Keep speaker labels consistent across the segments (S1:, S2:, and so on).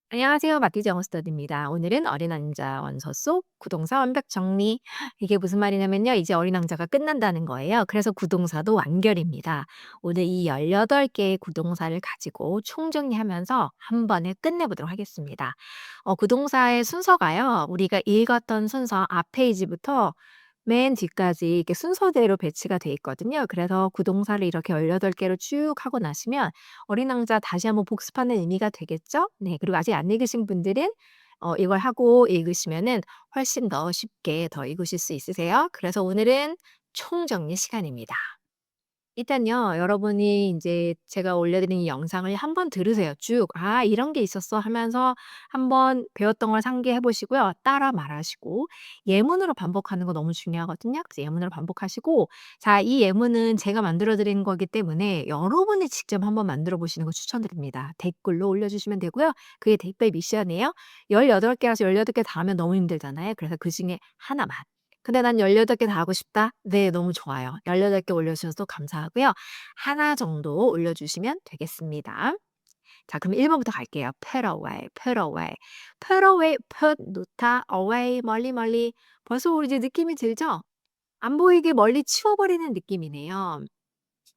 S1: 안녕하세요. 마티즈 영어 스터디입니다. 오늘은 어린 왕자 원서 속 구동사 완벽 정리. 이게 무슨 말이냐면요. 이제 어린 왕자가 끝난다는 거예요. 그래서 구동사도 완결입니다. 오늘 이 18개의 구동사를 가지고 총정리하면서 한 번에 끝내보도록 하겠습니다. 구동사의 순서가요. 우리가 읽었던 순서 앞 페이지부터 맨 뒤까지 이렇게 순서대로 배치가 돼 있거든요. 그래서 구동사를 이렇게 18개로 쭉 하고 나시면 어린 왕자 다시 한번 복습하는 의미가 되겠죠? 네. 그리고 아직 안 읽으신 분들은 이걸 하고 읽으시면은 훨씬 더 쉽게 더 읽으실 수 있으세요. 그래서 오늘은 총정리 시간입니다. 일단요. 여러분이 인제 제가 올려드린 이 영상을 한번 들으세요 쭉. '아 이런 게 있었어.' 하면서 한번 배웠던 걸 상기해 보시고요. 따라 말하시고 예문으로 반복하는 거 너무 중요하거든요. 그래서 예문으로 반복하시고 자 이 예문은 제가 만들어 드린 거기 때문에 여러분이 직접 한번 만들어 보시는 거 추천드립니다. 댓글로 올려주시면 되고요. 그게 댓글 미션이에요. 18개라서 18개 다 하면 너무 힘들잖아요. 그래서 그중에 하나만. 근데 난 18개 다 하고 싶다. 네, 너무 좋아요. 18개 올려주셔서 감사하고요. 하나 정도 올려주시면 되겠습니다. 자, 그럼 1 번부터 갈게요. put away, put away. put away, put 놓다, away 멀리 멀리. 벌써 우리 이제 느낌이 들죠? 안 보이게 멀리 치워버리는 느낌이네요.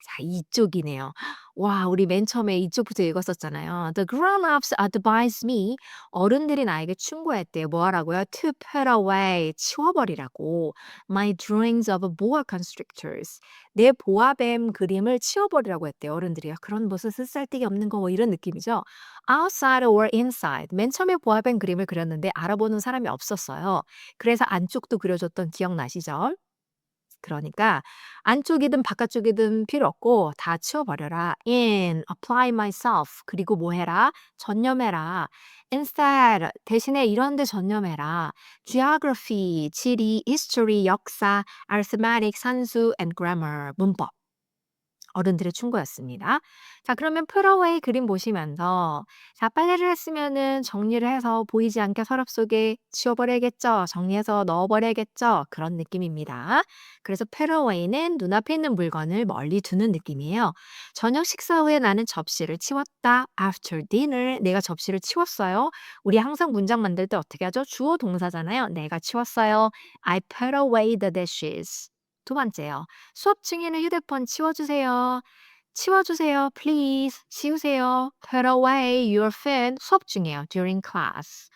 S1: 자, 이쪽이네요. 와, 우리 맨 처음에 이쪽부터 읽었었잖아요. The grown-ups advise me. 어른들이 나에게 충고했대요. 뭐 하라고요? To put away. 치워버리라고. My drawings of boa constrictors. 내 보아뱀 그림을 치워버리라고 했대요. 어른들이요. 그런 무슨 쓰잘데기 없는 거 뭐 이런 느낌이죠. Outside or inside. 맨 처음에 보아뱀 그림을 그렸는데 알아보는 사람이 없었어요. 그래서 안쪽도 그려줬던 기억나시죠? 그러니까 안쪽이든 바깥쪽이든 필요 없고 다 치워버려라. in, apply myself. 그리고 뭐 해라? 전념해라. instead, 대신에 이런 데 전념해라. geography, 지리, history, 역사, arithmetic, 산수, and grammar, 문법. 어른들의 충고였습니다. 자, 그러면 프로웨이 그림 보시면서 자, 빨래를 했으면은 정리를 해서 보이지 않게 서랍 속에 치워버려야겠죠. 정리해서 넣어버려야겠죠. 그런 느낌입니다. 그래서 프로웨이는 눈앞에 있는 물건을 멀리 두는 느낌이에요. 저녁 식사 후에 나는 접시를 치웠다. After dinner, 내가 접시를 치웠어요. 우리 항상 문장 만들 때 어떻게 하죠? 주어 동사잖아요. 내가 치웠어요. I put away the dishes. 두 번째요. 수업 중에는 휴대폰 치워주세요. 치워주세요. Please. 치우세요. Put away your phone. 수업 중이에요. During class.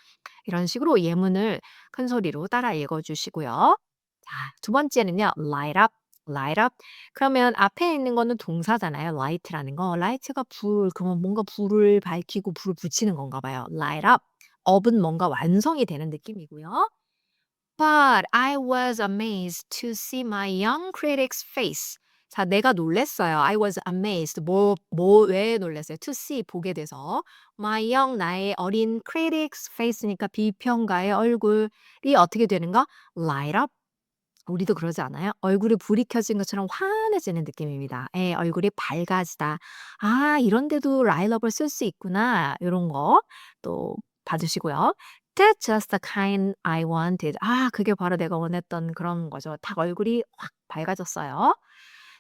S1: 이런 식으로 예문을 큰 소리로 따라 읽어주시고요. 자, 두 번째는요. Light up. Light up. 그러면 앞에 있는 거는 동사잖아요. light라는 거. light가 불, 그러면 뭔가 불을 밝히고 불을 붙이는 건가 봐요. Light up. up은 뭔가 완성이 되는 느낌이고요. But I was amazed to see my young critic's face. 자, 내가 놀랐어요. I was amazed. 왜 놀랐어요? To see, 보게 돼서. My young, 나의 어린 critic's face니까 비평가의 얼굴이 어떻게 되는가? Light up. 우리도 그러지 않아요? 얼굴에 불이 켜진 것처럼 환해지는 느낌입니다. 예, 얼굴이 밝아지다. 아, 이런데도 라일업을 쓸 수 있구나. 요런 거 또 봐주시고요. That's just the kind I wanted. 아, 그게 바로 내가 원했던 그런 거죠. 딱 얼굴이 확 밝아졌어요.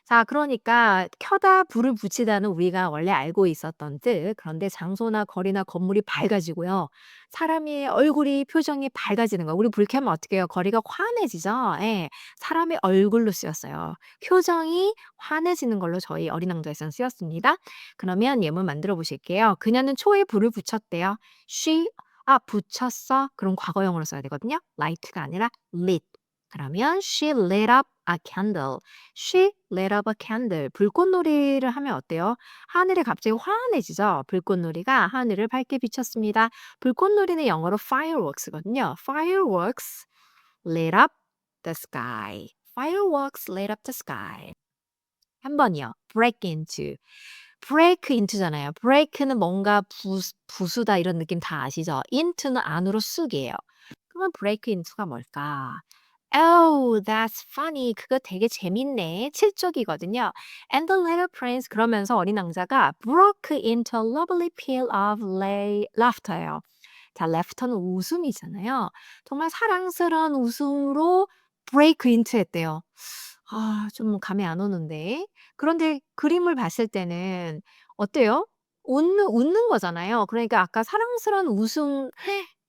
S1: 자, 그러니까 켜다 불을 붙이다는 우리가 원래 알고 있었던 뜻. 그런데 장소나 거리나 건물이 밝아지고요. 사람의 얼굴이 표정이 밝아지는 거예요. 우리 불 켜면 어떻게 해요? 거리가 환해지죠. 예. 사람의 얼굴로 쓰였어요. 표정이 환해지는 걸로 저희 어린 왕자에서는 쓰였습니다. 그러면 예문 만들어 보실게요. 그녀는 초에 불을 붙였대요. She 붙였어. 그럼 과거형으로 써야 되거든요. light가 아니라 lit. 그러면 she lit up a candle. She lit up a candle. 불꽃놀이를 하면 어때요? 하늘이 갑자기 환해지죠. 불꽃놀이가 하늘을 밝게 비췄습니다. 불꽃놀이는 영어로 fireworks거든요. Fireworks lit up the sky. Fireworks lit up the sky. 한 번이요. break into. break into잖아요. break는 뭔가 부수다 이런 느낌 다 아시죠? into는 안으로 쑥이에요. 그러면 break into가 뭘까? Oh, that's funny. 그거 되게 재밌네. 7쪽이거든요. And the little prince 그러면서 어린 왕자가 broke into a lovely peal of laughter예요. 자, laughter는 웃음이잖아요. 정말 사랑스러운 웃음으로 break into 했대요. 아, 좀 감이 안 오는데. 그런데 그림을 봤을 때는 어때요? 웃는 거잖아요. 그러니까 아까 사랑스러운 웃음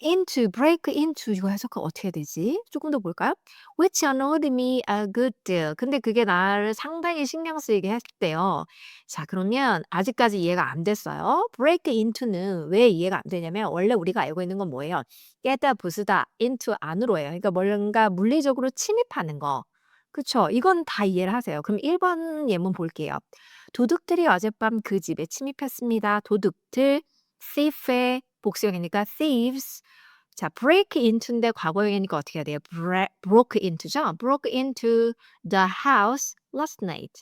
S1: into, break into 이거 해석하면 어떻게 되지? 조금 더 볼까요? Which annoyed me a good deal. 근데 그게 나를 상당히 신경 쓰이게 했대요. 자, 그러면 아직까지 이해가 안 됐어요. break into는 왜 이해가 안 되냐면 원래 우리가 알고 있는 건 뭐예요? 깨다, 부수다, into 안으로예요. 그러니까 뭔가 물리적으로 침입하는 거. 그쵸? 이건 다 이해를 하세요. 그럼 1번 예문 볼게요. 도둑들이 어젯밤 그 집에 침입했습니다. 도둑들, thief의 복수형이니까 thieves. 자, break into인데 과거형이니까 어떻게 해야 돼요? broke into죠? broke into the house last night.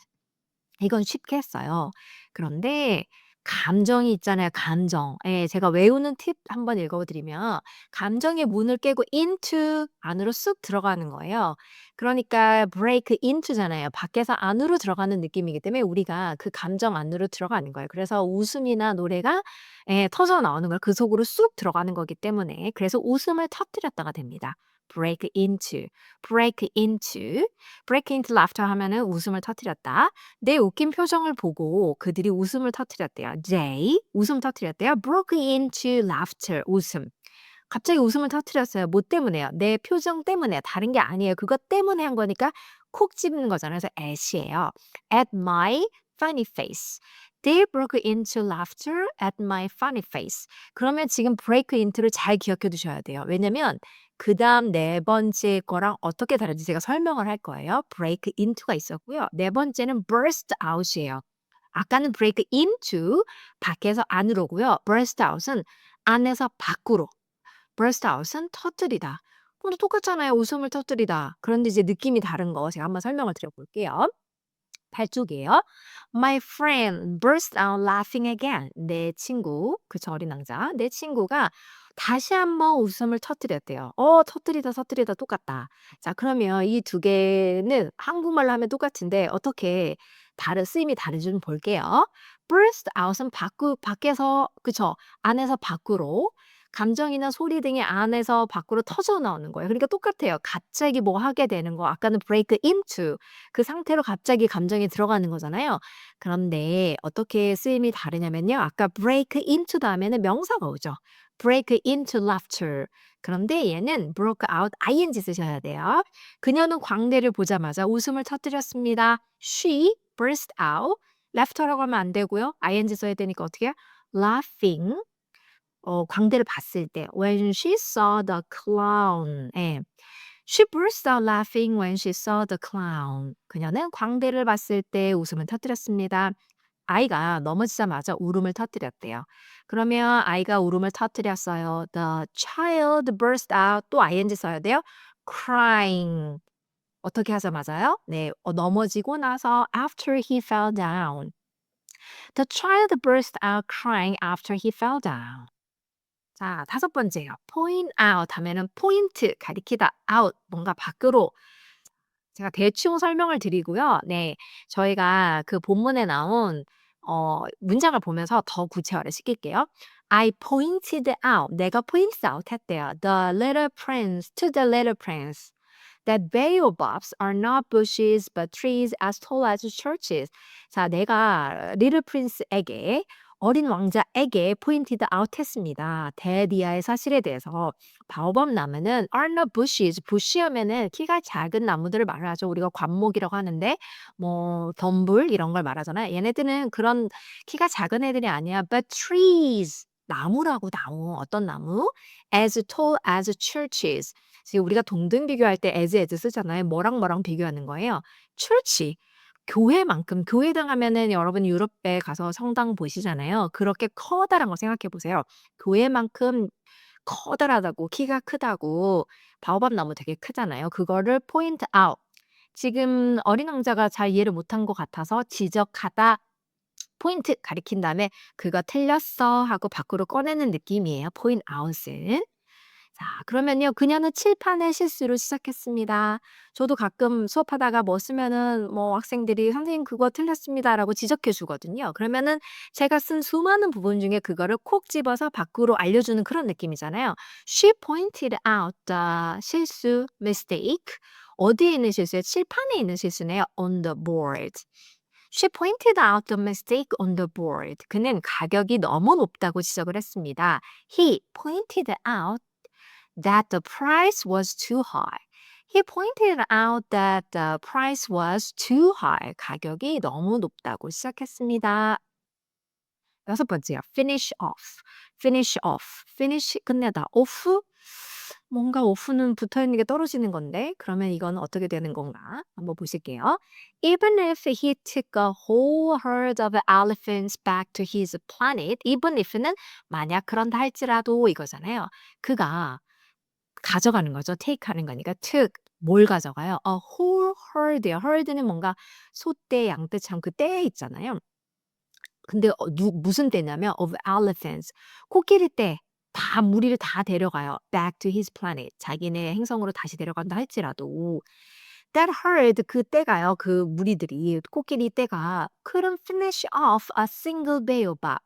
S1: 이건 쉽게 했어요. 그런데 감정이 있잖아요, 감정. 예, 제가 외우는 팁 한번 읽어 드리면 감정의 문을 깨고 into 안으로 쑥 들어가는 거예요. 그러니까 break into잖아요. 밖에서 안으로 들어가는 느낌이기 때문에 우리가 그 감정 안으로 들어가는 거예요. 그래서 웃음이나 노래가 예, 터져 나오는 거예요. 그 속으로 쑥 들어가는 거기 때문에. 그래서 웃음을 터뜨렸다가 됩니다. break into, break into, break into laughter 하면은 웃음을 터뜨렸다. 내 웃긴 표정을 보고 그들이 웃음을 터뜨렸대요. They 웃음 터뜨렸대요. broke into laughter 웃음. 갑자기 웃음을 터뜨렸어요. 뭐 때문에요? 내 표정 때문에 다른 게 아니에요. 그것 때문에 한 거니까 콕 집는 거잖아요. 그래서 at이에요. At my funny face. They broke into laughter at my funny face. 그러면 지금 break into를 잘 기억해 두셔야 돼요. 왜냐면 그다음 네 번째 거랑 어떻게 다른지 제가 설명을 할 거예요. break into가 있었고요. 네 번째는 burst out이에요. 아까는 break into 밖에서 안으로고요. burst out은 안에서 밖으로. burst out은 터뜨리다. 근데 똑같잖아요. 웃음을 터뜨리다. 그런데 이제 느낌이 다른 거 제가 한번 설명을 드려 볼게요. 8쪽이에요. My friend burst out laughing again. 내 친구, 그쵸, 어린 왕자. 내 친구가 다시 한번 웃음을 터뜨렸대요. 터뜨리다 똑같다. 자, 그러면 이 두 개는 한국말로 하면 똑같은데 어떻게 쓰임이 다른지 좀 볼게요. burst out은 밖에서, 그쵸, 안에서 밖으로. 감정이나 소리 등이 안에서 밖으로 터져 나오는 거예요. 그러니까 똑같아요. 갑자기 뭐 하게 되는 거. 아까는 break into. 그 상태로 갑자기 감정이 들어가는 거잖아요. 그런데 어떻게 쓰임이 다르냐면요. 아까 break into 다음에는 명사가 오죠. break into laughter. 그런데 얘는 broke out ing 쓰셔야 돼요. 그녀는 광대를 보자마자 웃음을 터뜨렸습니다. She burst out. laughter라고 하면 안 되고요. ing 써야 되니까 어떻게 해요? laughing. 광대를 봤을 때 when she saw the clown. 예. She burst out laughing when she saw the clown. 그녀는 광대를 봤을 때 웃음을 터뜨렸습니다. 아이가 넘어지자마자 울음을 터뜨렸대요. 그러면 아이가 울음을 터뜨렸어요. The child burst out. 또 ing 써야 돼요. crying. 어떻게 하자마자요? 네, 넘어지고 나서 after he fell down. The child burst out crying after he fell down. 자, 다섯 번째요. point out 하면은 포인트, 가리키다, out, 뭔가 밖으로. 제가 대충 설명을 드리고요. 네. 저희가 그 본문에 나온 문장을 보면서 더 구체화를 시킬게요. I pointed out. 내가 point out 했대요. The little prince to the little prince. That baobabs are not bushes but trees as tall as churches. 자, 내가 리틀 프린스에게 어린 왕자에게 포인티드 아웃 했습니다. 대리아의 사실에 대해서 바오밥 나무는 are not bushes. 부시 하면은 키가 작은 나무들을 말하죠. 우리가 관목이라고 하는데 뭐 덤불 이런 걸 말하잖아요. 얘네들은 그런 키가 작은 애들이 아니야. But trees. 나무라고 나무. 어떤 나무? As tall as churches. 지금 우리가 동등 비교할 때 as 쓰잖아요. 뭐랑 비교하는 거예요? church. 교회만큼 교회당 하면은 여러분 유럽에 가서 성당 보시잖아요. 그렇게 커다란 거 생각해 보세요. 교회만큼 커다랗다고 키가 크다고 바오밥 나무 되게 크잖아요. 그거를 point out. 지금 어린 왕자가 잘 이해를 못한 것 같아서 지적하다 포인트 가리킨 다음에 "그거 틀렸어." 하고 밖으로 꺼내는 느낌이에요, point out은. 자, 그러면요. 그녀는 칠판의 실수로 시작했습니다. 저도 가끔 수업하다가 뭐 쓰면은 뭐 학생들이 "선생님 그거 틀렸습니다."라고 지적해 주거든요. 그러면은 제가 쓴 수많은 부분 중에 그거를 콕 집어서 밖으로 알려주는 그런 느낌이잖아요. She pointed out the 실수, mistake. 어디에 있는 실수예요? 칠판에 있는 실수네요. On the board. She pointed out the mistake on the board. 그는 가격이 너무 높다고 지적을 했습니다. He pointed out that the price was too high. He pointed out that the price was too high. 가격이 너무 높다고 시작했습니다. 여섯 번째요. finish off. finish off. finish 끝내다. off 뭔가 off는 붙어 있는 게 떨어지는 건데 그러면 이건 어떻게 되는 건가? 한번 보실게요. Even if he took a whole herd of elephants back to his planet, even if는 만약 그런다 할지라도 이거잖아요. 그가 가져가는 거죠. take 하는 거니까 took 뭘 가져가요? A whole herd요. herd는 뭔가 소떼, 양떼처럼 그 떼 있잖아요. 근데 무슨 떼냐면 of elephants. 코끼리 떼. 다 무리를 다 데려가요. back to his planet. 자기네 행성으로 다시 데려간다 할지라도 that herd 그 떼가요. 그 무리들이 코끼리 떼가 couldn't finish off a single baobab.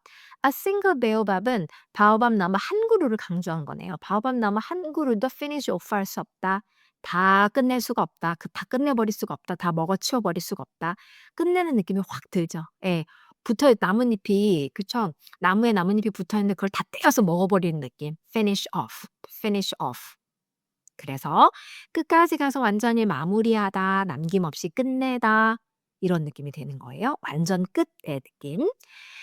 S1: a single baobab은 바오밥 나무 한 그루를 강조한 거네요. 바오밥 나무 한 그루도 finish off 할 수 없다. 다 끝낼 수가 없다. 그 다 끝내버릴 수가 없다. 다 먹어치워 버릴 수가 없다. 끝내는 느낌이 확 들죠. 예. 붙어 나뭇잎이 그쵸? 나무에 나뭇잎이 붙어 있는데 그걸 다 떼어서 먹어버리는 느낌. finish off. finish off. 그래서 끝까지 가서 완전히 마무리하다, 남김없이 끝내다 이런 느낌이 되는 거예요. 완전 끝의 느낌.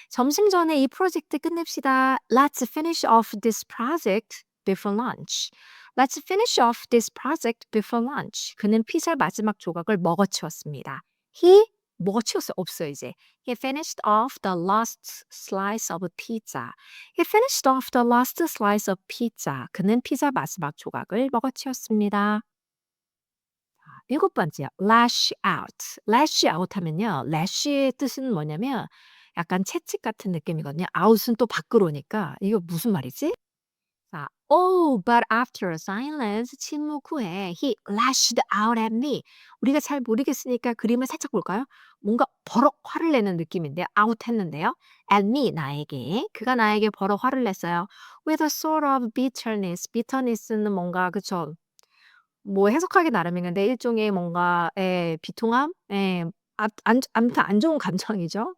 S1: 점심 전에 이 프로젝트 끝냅시다. Let's finish off this project before lunch. Let's finish off this project before lunch. 그는 피자 마지막 조각을 먹어치웠습니다. He 먹어치웠어요. 없어요 이제. He finished off the last slice of pizza. He finished off the last slice of pizza. 그는 피자 마지막 조각을 먹어치웠습니다. 일곱 번째요. lash out. lash out 하면요. lash의 뜻은 뭐냐면 약간 채찍 같은 느낌이거든요. out은 또 밖으로 오니까 이거 무슨 말이지? 자, oh, but after a silence, 침묵 후에 he lashed out at me. 우리가 잘 모르겠으니까 그림을 살짝 볼까요? 뭔가 버럭 화를 내는 느낌인데요. out 했는데요. at me, 나에게. 그가 나에게 버럭 화를 냈어요. with a sort of bitterness. bitterness는 뭔가, 그쵸. 뭐 해석하기 나름인데 일종의 뭔가, 예, 비통함? 예, 아무튼 안 좋은 감정이죠.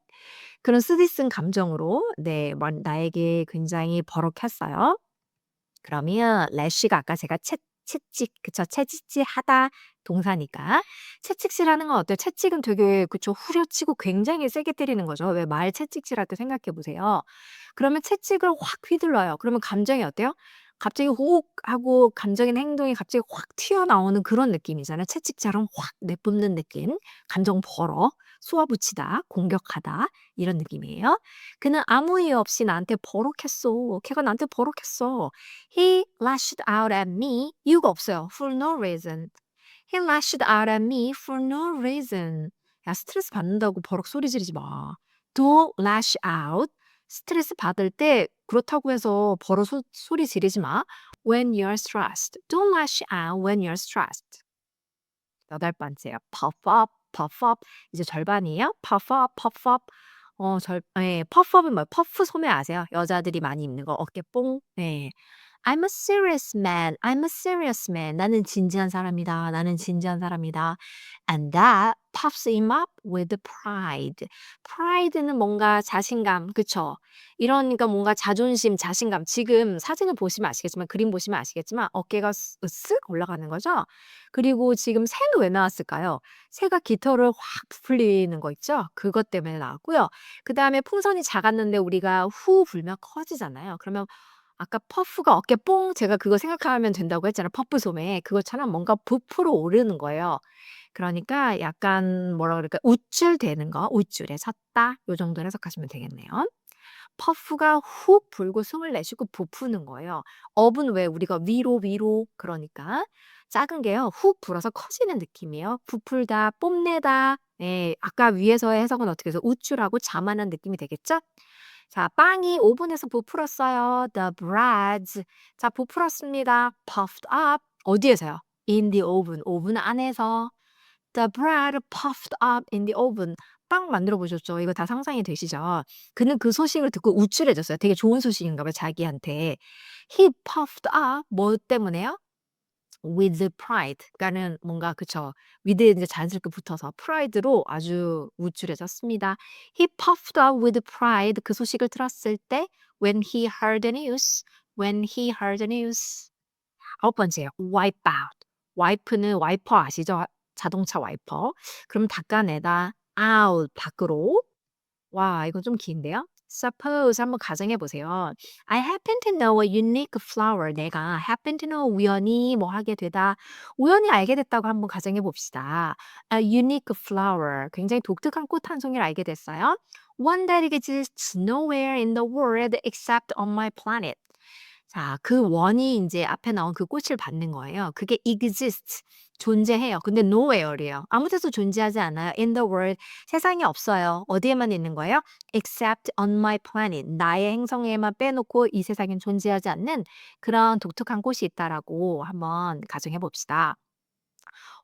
S1: 그런 쓰디쓴 감정으로, 네, 나에게 굉장히 버럭했어요. 그러면 래쉬가 아까 제가 채찍 그쵸. 채찍질하다 동사니까 채찍질하는 건 어때요? 채찍은 되게 그쵸. 후려치고 굉장히 세게 때리는 거죠. 왜 말 채찍질할 때 생각해 보세요. 그러면 채찍을 확 휘둘러요. 그러면 감정이 어때요? 갑자기 호옥 하고 감정이나 행동이 갑자기 확 튀어나오는 그런 느낌이잖아요. 채찍처럼 확 내뿜는 느낌. 감정 벌어 쏘아붙이다, 공격하다 이런 느낌이에요. 그는 아무 이유 없이 나한테 버럭했어. 걔가 나한테 버럭했어. He lashed out at me. 이유가 없어요. For no reason. He lashed out at me for no reason. 야, 스트레스 받는다고 버럭 소리 지르지 마. Don't lash out. 스트레스 받을 때 그렇다고 해서 버럭 소리 지르지 마. When you're stressed. Don't lash out when you're stressed. 여덟 번째요. puff up, puff up. 이제 절반이에요. puff up, puff up. 예, puff up은 뭐예요? 퍼프 소매 아세요? 여자들이 많이 입는 거 어깨 뽕. 예. I'm a serious man. I'm a serious man. 나는 진지한 사람이다. 나는 진지한 사람이다. And that puffs him up with pride. pride는 뭔가 자신감, 그쵸? 이러니까 뭔가 자존심, 자신감. 지금 사진을 보시면 아시겠지만, 그림 보시면 아시겠지만 어깨가 쓱 올라가는 거죠? 그리고 지금 새는 왜 나왔을까요? 새가 깃털을 확 부풀리는 거 있죠? 그것 때문에 나왔고요. 그다음에 풍선이 작았는데 우리가 후 불면 커지잖아요. 그러면 아까 퍼프가 어깨 뽕 제가 그거 생각하면 된다고 했잖아요. 퍼프 소매. 그것처럼 뭔가 부풀어 오르는 거예요. 그러니까 약간 뭐라 그럴까? 우쭐대는 거. 우쭐에 섰다. 요 정도로 해석하시면 되겠네요. 퍼프가 훅 불고 숨을 내쉬고 부푸는 거예요. 업은 왜 우리가 위로 그러니까 작은 게요. 훅 불어서 커지는 느낌이에요. 부풀다, 뽐내다. 예, 아까 위에서의 해석은 어떻게 해서 우쭐하고 자만한 느낌이 되겠죠? 자, 빵이 오븐에서 부풀었어요. The breads. 자, 부풀었습니다. puffed up. 어디에서요? In the oven. 오븐 안에서. The bread puffed up in the oven. 빵 만들어 보셨죠? 이거 다 상상이 되시죠? 그는 그 소식을 듣고 우쭐해졌어요. 되게 좋은 소식인가 봐요, 자기한테. He puffed up. 뭐 때문에요? with pride. 그러니까는 뭔가 그쵸. with에 이제 자연스럽게 붙어서 pride로 아주 우쭐해졌습니다. He puffed up with pride. 그 소식을 들었을 때 when he heard the news. when he heard the news. 아홉 번째요. wipe out. wipe는 와이퍼 아시죠? 자동차 와이퍼. 그럼 닦아내다 out 밖으로. 와 이거 좀 긴데요. Suppose 한번 가정해 보세요. I happen to know a unique flower. 내가 happen to know 우연히 뭐 하게 되다. 우연히 알게 됐다고 한번 가정해 봅시다. A unique flower. 굉장히 독특한 꽃 한 송이를 알게 됐어요. One that exists nowhere in the world except on my planet. 자, 그 원이 인제 앞에 나온 그 꽃을 받는 거예요. 그게 exist 존재해요. 근데 nowhere이에요. 아무 데서 존재하지 않아요. in the world 세상에 없어요. 어디에만 있는 거예요? except on my planet 나의 행성에만 빼놓고 이 세상엔 존재하지 않는 그런 독특한 꽃이 있다라고 한번 가정해 봅시다.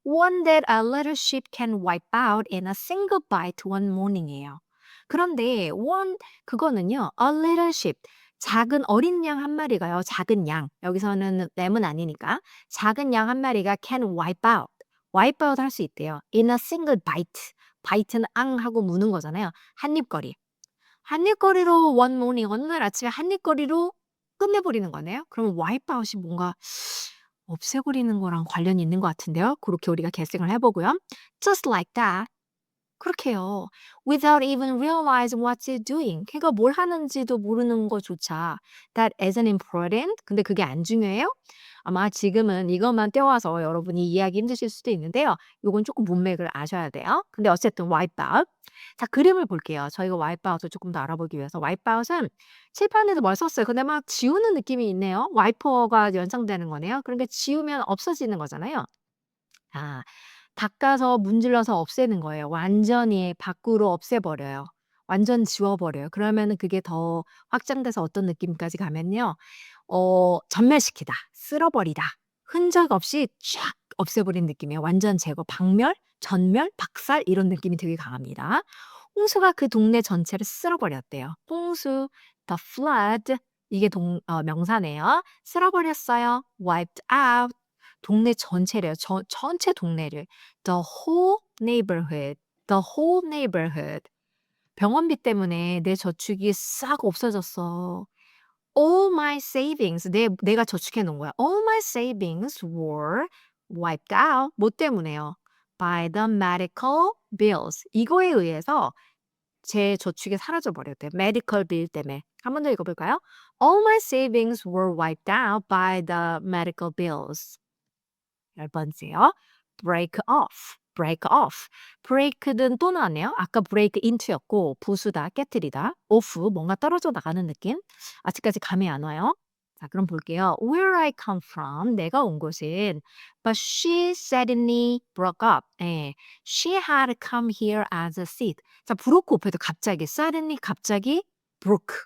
S1: One that a little sheep can wipe out in a single bite one morning이에요. 그런데 one 그거는요. a little sheep 작은 어린 양 한 마리가요. 작은 양 여기서는 램은 아니니까 작은 양 한 마리가 can wipe out wipe out 할 수 있대요. in a single bite bite는 앙 하고 무는 거잖아요. 한 입거리. 한 입거리로 one morning 어느 날 아침에 한 입거리로 끝내버리는 거네요. 그러면 wipe out이 뭔가 없애버리는 거랑 관련이 있는 것 같은데요. 그렇게 우리가 계승을 해 보고요. Just like that. 그렇게요. Without even realizing what you're doing. 걔가 뭘 하는지도 모르는 것조차. That isn't important. 근데 그게 안 중요해요? 아마 지금은 이것만 떼와서 여러분이 이해하기 힘드실 수도 있는데요. 요건 조금 문맥을 아셔야 돼요. 근데 어쨌든 wipe out. 자, 그림을 볼게요. 저희가 wipe out을 조금 더 알아보기 위해서. wipe out은 칠판에도 뭘 썼어요. 근데 막 지우는 느낌이 있네요. 와이퍼가 연상되는 거네요. 그러니까 지우면 없어지는 거잖아요. 아. 닦아서 문질러서 없애는 거예요. 완전히 밖으로 없애버려요. 완전 지워버려요. 그러면은 그게 더 확장돼서 어떤 느낌까지 가면요. 전멸시키다, 쓸어버리다, 흔적 없이 쫙 없애버린 느낌이에요. 완전 제거, 박멸, 전멸, 박살 이런 느낌이 되게 강합니다. 홍수가 그 동네 전체를 쓸어버렸대요. 홍수, the flood 이게 명사네요. 쓸어버렸어요. wiped out. 동네 전체래요. 전체 동네를. The whole neighborhood. The whole neighborhood. 병원비 때문에 내 저축이 싹 없어졌어. All my savings. 내가 저축해 놓은 거야. All my savings were wiped out. 뭐 때문에요? By the medical bills. 이거에 의해서 제 저축이 사라져 버렸대요. medical bill 때문에. 한 번 더 읽어 볼까요? All my savings were wiped out by the medical bills. 열 번째요. break off. break off. break는 또 나왔네요. 아까 break into였고 부수다, 깨트리다. off 뭔가 떨어져 나가는 느낌. 아직까지 감이 안 와요. 자, 그럼 볼게요. Where I come from, 내가 온 곳은 but she suddenly broke up. 예. She had come here as a seed. 자, broke off에도 갑자기 suddenly 갑자기 broke.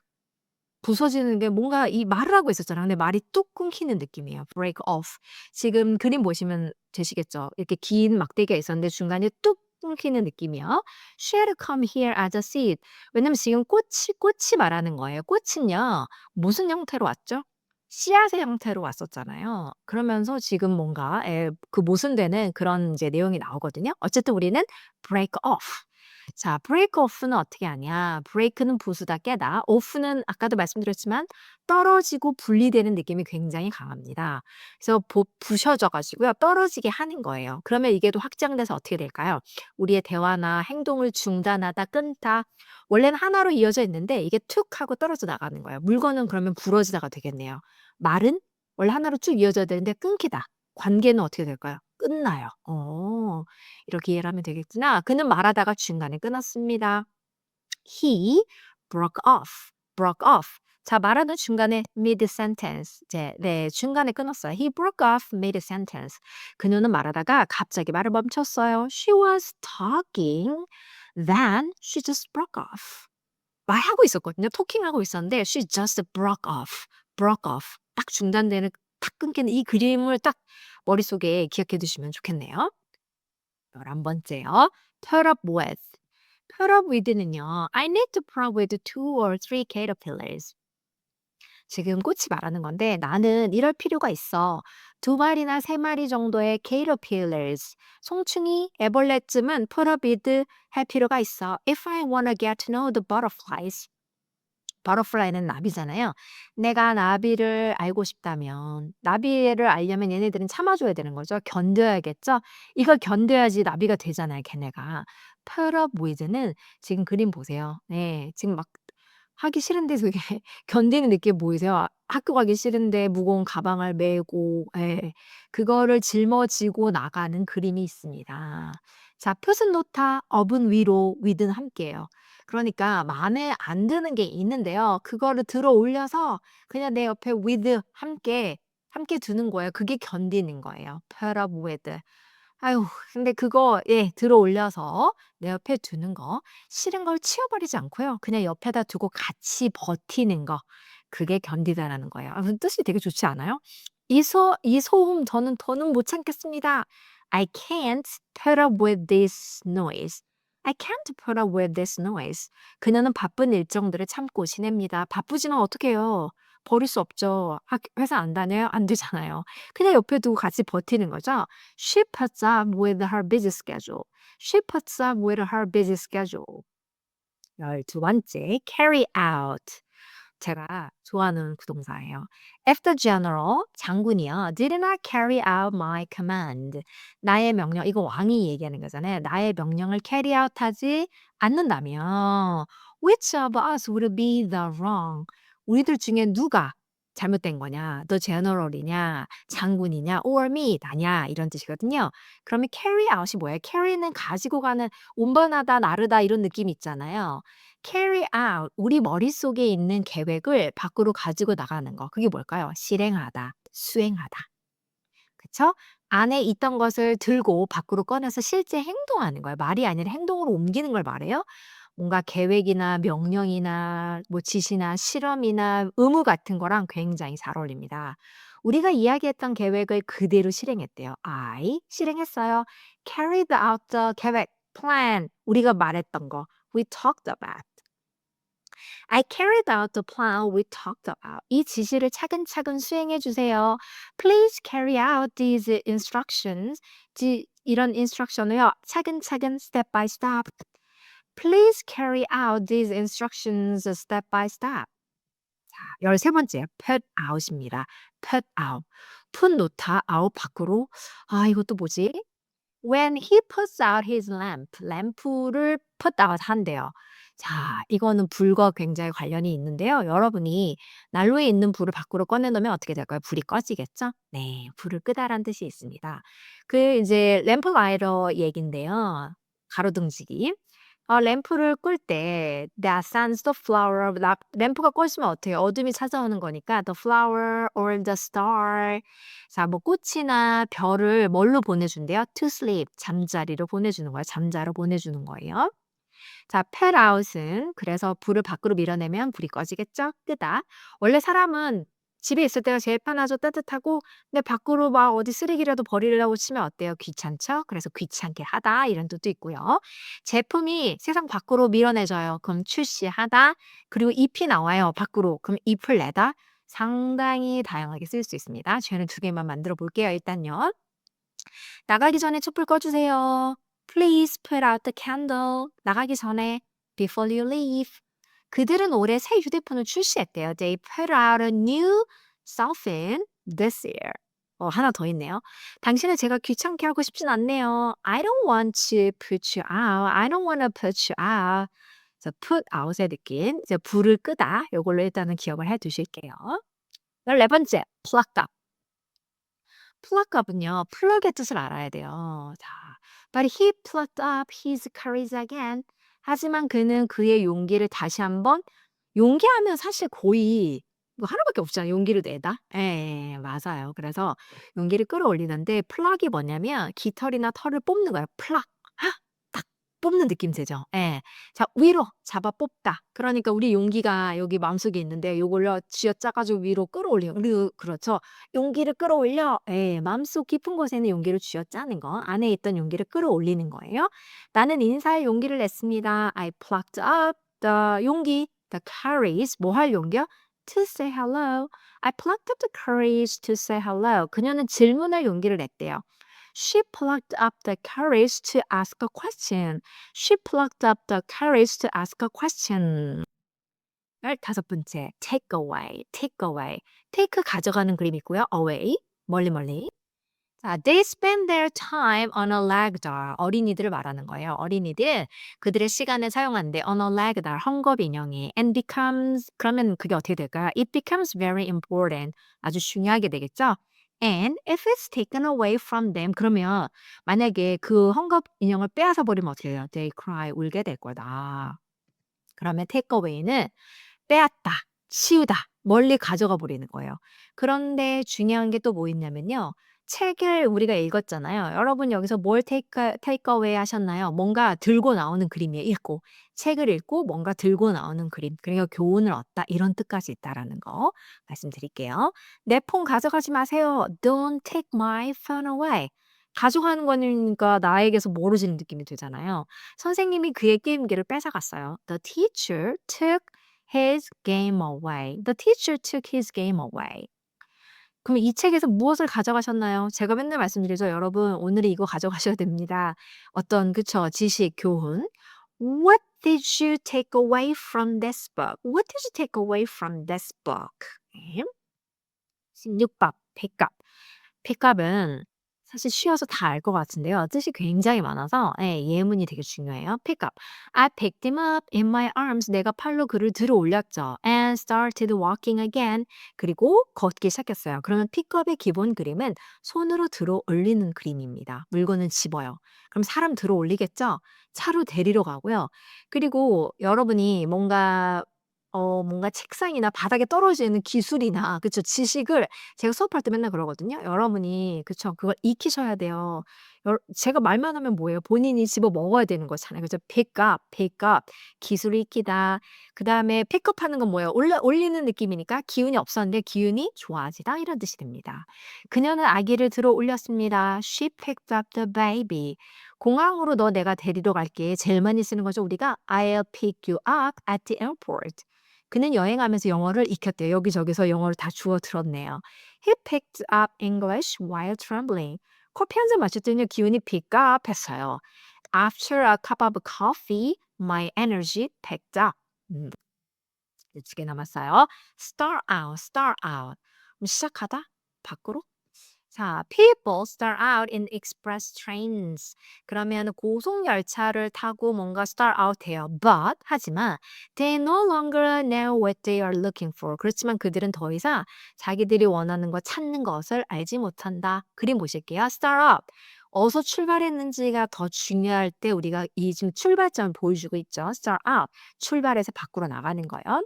S1: 부서지는 게 뭔가 이 말을 하고 있었잖아요. 근데 말이 뚝 끊기는 느낌이에요. break off. 지금 그림 보시면 되시겠죠? 이렇게 긴 막대기가 있었는데 중간에 뚝 끊기는 느낌이요. She had come here as a seed. 왜냐면 지금 꽃이 말하는 거예요. 꽃은요. 무슨 형태로 왔죠? 씨앗의 형태로 왔었잖아요. 그러면서 지금 뭔가 그 모순되는 그런 이제 내용이 나오거든요. 어쨌든 우리는 break off. 자, break off는 어떻게 하냐? break는 부수다, 깨다. off는 아까도 말씀드렸지만 떨어지고 분리되는 느낌이 굉장히 강합니다. 그래서 부셔져 가지고요. 떨어지게 하는 거예요. 그러면 이게 또 확장돼서 어떻게 될까요? 우리의 대화나 행동을 중단하다, 끊다. 원래는 하나로 이어져 있는데 이게 툭 하고 떨어져 나가는 거예요. 물건은 그러면 부러지다가 되겠네요. 말은 원래 하나로 쭉 이어져야 되는데 끊기다. 관계는 어떻게 될까요? 끝나요. 이렇게 이해를 하면 되겠구나. 그는 말하다가 중간에 끊었습니다. He broke off. broke off. 자, 말하는 중간에 mid sentence. 네, 중간에 끊었어요. He broke off mid sentence. 그녀는 말하다가 갑자기 말을 멈췄어요. She was talking. Then she just broke off. 말하고 있었거든요. 토킹하고 있었는데 she just broke off. broke off. 딱 중단되는 딱 끊기는 이 그림을 딱 머릿속에 기억해 두시면 좋겠네요. 11번째요. put up with. put up with는요. I need to put up with 2 or 3 caterpillars. 지금 꽃이 말하는 건데 나는 이럴 필요가 있어. 2마리나 3마리 정도의 caterpillars, 송충이, 애벌레쯤은 put a bid 할 필요가 있어. If I wanna get to know the butterflies. butterfly는 나비잖아요. 내가 나비를 알고 싶다면 나비를 알려면 얘네들은 참아줘야 되는 거죠. 견뎌야겠죠. 이걸 견뎌야지 나비가 되잖아요, 걔네가. put up with는 지금 그림 보세요. 네, 지금 막 하기 싫은데 되게 견디는 느낌 보이세요? 학교 가기 싫은데 무거운 가방을 메고, 예, 그거를 짊어지고 나가는 그림이 있습니다. 자, 표준 노타 업은 위로, with는 함께예요. 그러니까 마음에 안 드는 게 있는데요. 그거를 들어 올려서 그냥 내 옆에 with 함께 두는 거예요. 그게 견디는 거예요. put up with. 아유, 근데 그거, 예, 들어 올려서 내 옆에 두는 거, 싫은 걸 치워버리지 않고요. 그냥 옆에다 두고 같이 버티는 거. 그게 견디다라는 거예요. 아, 그 뜻이 되게 좋지 않아요? 이 소음 저는 더는 못 참겠습니다. I can't put up with this noise. I can't put up with this noise. 그녀는 바쁜 일정들을 참고 지냅니다. 바쁘지만 어떡해요. 버릴 수 없죠. 회사 안 다녀요? 안 되잖아요. 그냥 옆에 두고 같이 버티는 거죠. She puts up with her busy schedule. She puts up with her busy schedule. 12번째, carry out. 제가 좋아하는 구동사예요. If the general, 장군이요, did not carry out my command. 나의 명령, 이거 왕이 얘기하는 거잖아요. 나의 명령을 carry out 하지 않는다면 which of us would be the wrong? 우리들 중에 누가 잘못된 거냐? The general이냐? 장군이냐? Or me? 나냐? 이런 뜻이거든요. 그러면 carry out이 뭐예요? carry는 가지고 가는, 운반하다, 나르다 이런 느낌 있잖아요. carry out, 우리 머릿속에 있는 계획을 밖으로 가지고 나가는 거. 그게 뭘까요? 실행하다, 수행하다. 그쵸? 안에 있던 것을 들고 밖으로 꺼내서 실제 행동하는 거예요. 말이 아니라 행동으로 옮기는 걸 말해요. 뭔가 계획이나 명령이나 뭐 지시나 실험이나 의무 같은 거랑 굉장히 잘 어울립니다. 우리가 이야기했던 계획을 그대로 실행했대요. I 실행했어요. carried out the 계획, plan. 우리가 말했던 거. We talked about. I carried out the plan we talked about. 이 지시를 차근차근 수행해 주세요. Please carry out these instructions. 이런 instruction을요, 차근차근 step by step. Please carry out these instructions step by step. 자, 13번째, put out입니다. put out. put 놓다, out 밖으로. 아, 이것도 뭐지? When he puts out his lamp, 램프를 put out 한대요. 자, 이거는 불과 굉장히 관련이 있는데요. 여러분이 난로에 있는 불을 밖으로 꺼내 놓으면 어떻게 될까요? 불이 꺼지겠죠? 네, 불을 끄다라는 뜻이 있습니다. 그 이제 램프 라이터 얘긴데요. 가로등지기. 램프를 끌 때 that sends the flower, 램프가 꺼지면 어때요? 어둠이 찾아오는 거니까 the flower or the star. 자, 뭐 꽃이나 별을 뭘로 보내준대요? To sleep, 잠자리로 보내주는 거예요. 잠자러 보내주는 거예요. 자, put out은 그래서 불을 밖으로 밀어내면 불이 꺼지겠죠? 끄다. 원래 사람은 집에 있을 때가 제일 편하죠. 따뜻하고. 근데 밖으로 막 어디 쓰레기라도 버리려고 치면 어때요? 귀찮죠? 그래서 귀찮게 하다 이런 뜻도 있고요. 제품이 세상 밖으로 밀어내져요. 그럼 출시하다. 그리고 잎이 나와요. 밖으로. 그럼 잎을 내다. 상당히 다양하게 쓸 수 있습니다. 저는 2개만 만들어 볼게요. 일단요. 나가기 전에 촛불 꺼주세요. Please put out the candle. 나가기 전에 before you leave. 그들은 올해 새 휴대폰을 출시했대요. They put out a new cell phone this year. 하나 더 있네요. 당신을 제가 귀찮게 하고 싶진 않네요. I don't want to put you out. I don't want to put you out. 그래서 put out의 느낌, 이제 불을 끄다. 요걸로 일단은 기억을 해 두실게요. 14번째, pluck up. pluck up은요, 플럭의 뜻을 알아야 돼요. 자, but he plucked up his courage again. 하지만 그는 그의 용기를 다시 한번, 용기하면 사실 거의 이거 하나밖에 없잖아요. 용기를 내다. 예, 맞아요. 그래서 용기를 끌어올리는데 플럭이 뭐냐면 깃털이나 털을 뽑는 거예요. 플럭. 딱 뽑는 느낌 되죠. 예. 자, 위로 잡아 뽑다. 그러니까 우리 용기가 여기 마음속에 있는데 요걸요 쥐어짜 가지고 위로 끌어올려. 그렇죠. 용기를 끌어올려. 예. 마음속 깊은 곳에 있는 용기를 쥐어짜는 거. 안에 있던 용기를 끌어올리는 거예요. 나는 인사에 용기를 냈습니다. I plucked up the 용기, the courage. 뭐 할 용기요? to say hello. I plucked up the courage to say hello. 그녀는 질문할 용기를 냈대요. She plucked up the courage to ask a question. She plucked up the courage to ask a question. 다섯 번째, take away, take away. take 가져가는 그림이고요. away, 멀리 멀리. 자, they spend their time on a ragdoll. 어린이들을 말하는 거예요. 어린이들 그들의 시간을 사용한대 on a ragdoll, 헝겊 인형이 and becomes 그러면 그게 어떻게 될까요? It becomes very important. 아주 중요하게 되겠죠? And if it's taken away from them 그러면 만약에 그 헝겊 인형을 빼앗아 버리면 어떻게 해요? They cry 울게 될 거다. 그러면 take away는 빼앗다, 치우다, 멀리 가져가 버리는 거예요. 그런데 중요한 게 또 뭐 있냐면요. 책을 우리가 읽었잖아요. 여러분 여기서 뭘 take away 하셨나요? 뭔가 들고 나오는 그림이에요. 읽고. 책을 읽고 뭔가 들고 나오는 그림. 그러니까 교훈을 얻다 이런 뜻까지 있다라는 거 말씀드릴게요. 내 폰 가져가지 마세요. Don't take my phone away. 가져가는 거니까 나에게서 멀어지는 느낌이 들잖아요. 선생님이 그의 게임기를 뺏어갔어요. The teacher took his game away. The teacher took his game away. 그럼 이 책에서 무엇을 가져가셨나요? 제가 맨날 말씀드리죠. 여러분 오늘은 이거 가져가셔야 됩니다. 어떤 그쵸. 지식, 교훈. What did you take away from this book? What did you take away from this book? 네. 16밥, 폐값. 폐값은 사실 쉬워서 다 알 것 같은데요. 뜻이 굉장히 많아서 예, 예문이 되게 중요해요. pick up. I picked him up in my arms. 내가 팔로 그를 들어 올렸죠. And started walking again. 그리고 걷기 시작했어요. 그러면 pickup의 기본 그림은 손으로 들어 올리는 그림입니다. 물건을 집어요. 그럼 사람 들어 올리겠죠? 차로 데리러 가고요. 그리고 여러분이 뭔가 책상이나 바닥에 떨어지는 기술이나 그쵸 지식을 제가 수업할 때 맨날 그러거든요. 여러분이 그쵸 그걸 익히셔야 돼요. 제가 말만 하면 뭐예요? 본인이 집어 먹어야 되는 거잖아요. 그죠? pick up 기술을 익히다. 그다음에 pickup하는 건 뭐예요? 올리는 느낌이니까 기운이 없었는데 기운이 좋아지다 이런 뜻이 됩니다. 그녀는 아기를 들어 올렸습니다. She picked up the baby. 공항으로 너 내가 데리러 갈게. 제일 많이 쓰는 거죠. 우리가 I'll pick you up at the airport. 그는 여행하면서 영어를 익혔대요. 여기저기서 영어를 다 주워 들었네요. He picked up English while traveling. 커피 한 잔 마셨더니 기운이 pick-up 했어요. After a cup of coffee, my energy picked up. 4개 남았어요. start out, start out. 시작하다, 밖으로. 자, people start out in express trains. 그러면 고속열차를 타고 뭔가 start out 해요. But 하지만 they no longer know what they are looking for. 그렇지만 그들은 더 이상 자기들이 원하는 거 찾는 것을 알지 못한다. 그림 보실게요. start up. 어디서 출발했는지가 더 중요할 때 우리가 이 지금 출발점을 보여주고 있죠. start out. 출발해서 밖으로 나가는 거예요.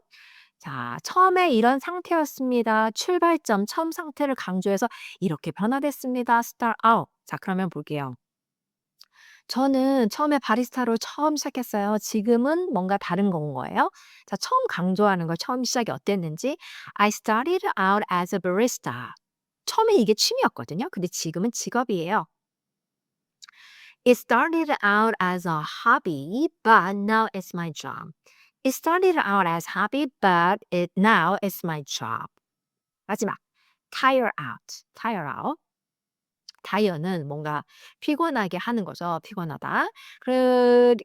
S1: 자, 처음에 이런 상태였습니다. 출발점, 처음 상태를 강조해서 이렇게 변화됐습니다. start out. 자, 그러면 볼게요. 저는 처음에 바리스타로 처음 시작했어요. 지금은 뭔가 다른 건 거예요. 자, 처음 강조하는 거, 처음 시작이 어땠는지. I started out as a barista. 처음에 이게 취미였거든요. 근데 지금은 직업이에요. It started out as a hobby, but now it's my job. It started out as hobby, but now it's my job. 마지막, tire out, tire out. tire는 뭔가 피곤하게 하는 거죠. 피곤하다.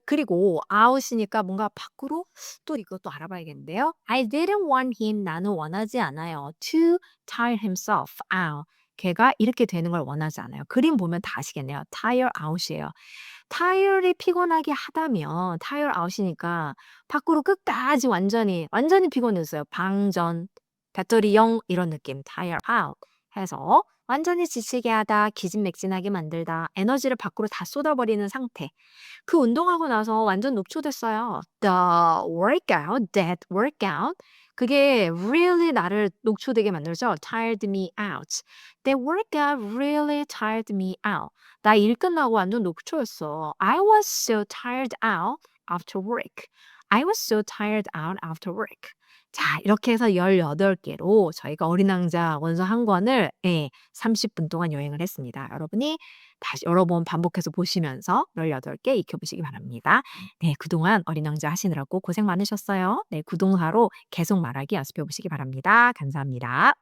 S1: 그리고 out이니까 뭔가 밖으로 또 이것도 알아봐야겠는데요. I didn't want him. 나는 원하지 않아요. To tire himself out. 걔가 이렇게 되는 걸 원하지 않아요. 그림 보면 다 아시겠네요. tire out이에요. tire이 피곤하게 하다면 tire out이니까 밖으로 끝까지 완전히 피곤했어요. 방전, 배터리 0 이런 느낌. tire out 해서 완전히 지치게 하다, 기진맥진하게 만들다, 에너지를 밖으로 다 쏟아버리는 상태. 그 운동하고 나서 완전 녹초됐어요. That workout. 그게 really 나를 녹초되게 만들죠. tired me out. That workout really tired me out. 나 일 끝나고 완전 녹초였어. I was so tired out after work. I was so tired out after work. 자, 이렇게 해서 18개로 저희가 어린 왕자 원서 한 권을 30분 동안 여행을 했습니다. 여러분이 다시 여러 번 반복해서 보시면서 18개 익혀 보시기 바랍니다. 네, 그동안 어린 왕자 하시느라고 고생 많으셨어요. 네, 구동사로 계속 말하기 연습해 보시기 바랍니다. 감사합니다.